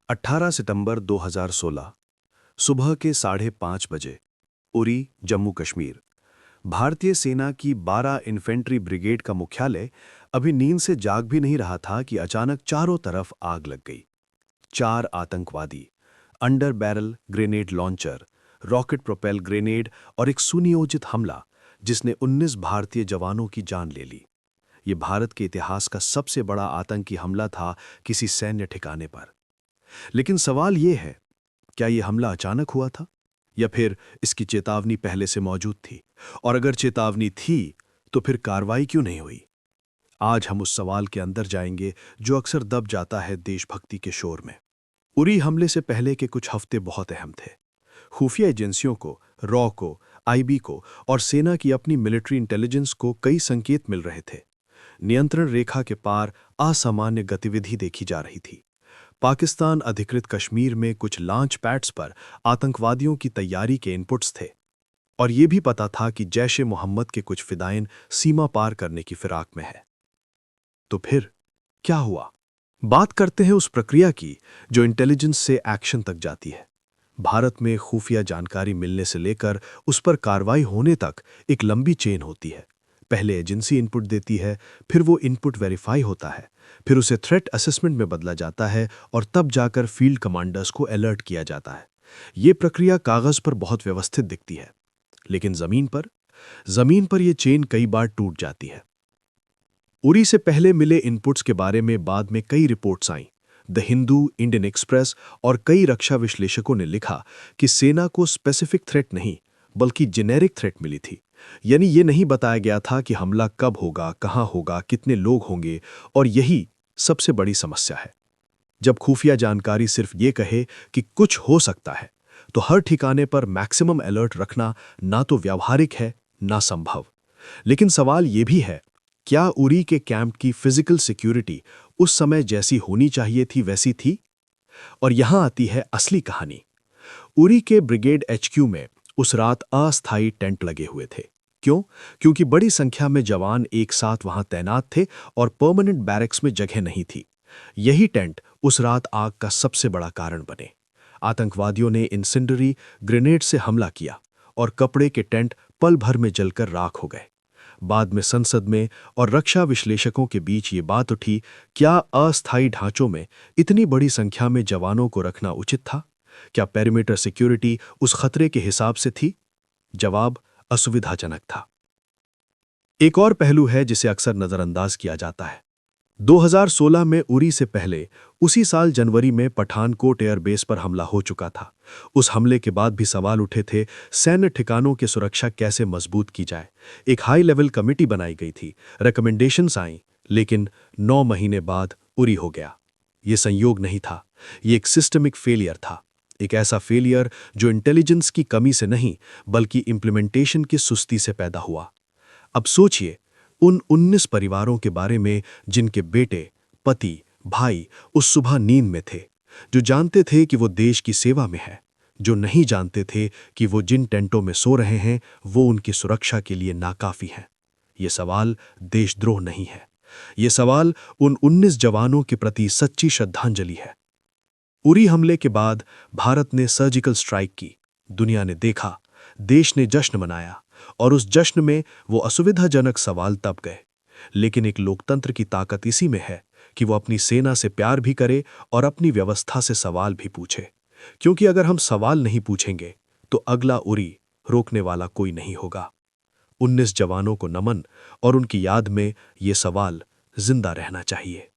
18 सितंबर 2016 सुबह के 5:30 बजे उरी, जम्मू कश्मीर। भारतीय सेना की 12 इन्फेंट्री ब्रिगेड का मुख्यालय अभी नींद से जाग भी नहीं रहा था कि अचानक चारों तरफ आग लग गई। 4 आतंकवादी, under barrel grenade launcher, rocket propel grenade और एक सुनियोजित हमला जिसने 19 भारतीय जवानों की जान ले ली। ये भारत के इतिहास का सबसे बड़ा आतंकी हमला था किसी सैन्य ठिकाने पर। लेकिन सवाल ये है, क्या ये हमला अचानक हुआ था या फिर इसकी चेतावनी पहले से मौजूद थी? और अगर चेतावनी थी तो फिर कार्रवाई क्यों नहीं हुई? आज हम उस सवाल के अंदर जाएंगे जो अक्सर दब जाता है देशभक्ति के शोर में। उरी हमले से पहले के कुछ हफ्ते बहुत अहम थे। खुफिया एजेंसियों को, रॉ को, आईबी को और सेना की अपनी मिलिट्री इंटेलिजेंस को कई संकेत मिल रहे थे। नियंत्रण रेखा के पार असामान्य गतिविधि देखी जा रही थी। पाकिस्तान अधिकृत कश्मीर में कुछ लॉन्च पैड्स पर आतंकवादियों की तैयारी के इनपुट्स थे और यह भी पता था कि जैश-ए-मोहम्मद के कुछ फिदायिन सीमा पार करने की फिराक में है। तो फिर क्या हुआ? बात करते हैं उस प्रक्रिया की जो इंटेलिजेंस से एक्शन तक जाती है। भारत में खुफिया जानकारी मिलने से लेकर उस पर कार्रवाई होने तक एक लंबी चेन होती है। पहले एजेंसी इनपुट देती है, फिर वो इनपुट वेरीफाई होता है, फिर उसे थ्रेट असेसमेंट में बदला जाता है और तब जाकर फील्ड कमांडर्स को अलर्ट किया जाता है। ये प्रक्रिया कागज पर बहुत व्यवस्थित दिखती है, लेकिन जमीन पर यह चेन कई बार टूट जाती है। उरी से पहले मिले इनपुट्स के बारे में बाद में कई रिपोर्ट्स आईं। द हिंदू, इंडियन एक्सप्रेस और कई रक्षा विश्लेषकों ने लिखा कि सेना को स्पेसिफिक थ्रेट नहीं बल्कि जेनेरिक थ्रेट मिली थी। यानी ये नहीं बताया गया था कि हमला कब होगा, कहां होगा, कितने लोग होंगे। और यही सबसे बड़ी समस्या है। जब खुफिया जानकारी सिर्फ ये कहे कि कुछ हो सकता है, तो हर ठिकाने पर मैक्सिमम अलर्ट रखना ना तो व्यावहारिक है ना संभव। लेकिन सवाल ये भी है, क्या उरी के कैंप की फिजिकल सिक्योरिटी उस समय जैसी होनी चाहिए थी वैसी थी? और यहां आती है असली कहानी। उरी के ब्रिगेड एचक्यू में उस रात अस्थायी टेंट लगे हुए थे। क्यों? क्योंकि बड़ी संख्या में जवान एक साथ वहां तैनात थे और परमानेंट बैरक्स में जगह नहीं थी। यही टेंट उस रात आग का सबसे बड़ा कारण बने। आतंकवादियों ने इंसेंडरी ग्रेनेड से हमला किया और कपड़े के टेंट पल भर में जलकर राख हो गए। बाद में संसद में और रक्षा विश्लेषकों के बीच ये बात उठी, क्या अस्थायी ढांचों में इतनी बड़ी संख्या में जवानों को रखना उचित था? क्या पेरिमीटर सिक्योरिटी उस खतरे के हिसाब से थी? जवाब असुविधाजनक था। एक और पहलू है जिसे अक्सर नजरअंदाज किया जाता है। 2016 में उरी से पहले उसी साल जनवरी में पठानकोट एयरबेस पर हमला हो चुका था। उस हमले के बाद भी सवाल उठे थे, सैन्य ठिकानों की सुरक्षा कैसे मजबूत की जाए। एक हाई लेवल कमेटी बनाई गई थी, रिकमेंडेशंस आईं, लेकिन 9 महीने बाद उरी हो गया। ये संयोग नहीं था, ये एक सिस्टमिक फेलियर था। एक ऐसा फेलियर जो इंटेलिजेंस की कमी से नहीं बल्कि इंप्लीमेंटेशन की सुस्ती से पैदा हुआ। अब सोचिए उन 19 परिवारों के बारे में जिनके बेटे, पति, भाई उस सुबह नींद में थे, जो जानते थे कि वो देश की सेवा में है, जो नहीं जानते थे कि वो जिन टेंटों में सो रहे हैं वो उनकी सुरक्षा के लिए नाकाफी हैं। ये सवाल देशद्रोह नहीं है, ये सवाल उन 19 जवानों के प्रति सच्ची श्रद्धांजलि है। उरी हमले के बाद भारत ने सर्जिकल स्ट्राइक की। दुनिया ने देखा, देश ने जश्न मनाया और उस जश्न में वो असुविधाजनक सवाल तब गए। लेकिन एक लोकतंत्र की ताकत इसी में है कि वो अपनी सेना से प्यार भी करे और अपनी व्यवस्था से सवाल भी पूछे। क्योंकि अगर हम सवाल नहीं पूछेंगे तो अगला उरी रोकने वाला कोई नहीं होगा। 19 जवानों को नमन और उनकी याद में ये सवाल जिंदा रहना चाहिए।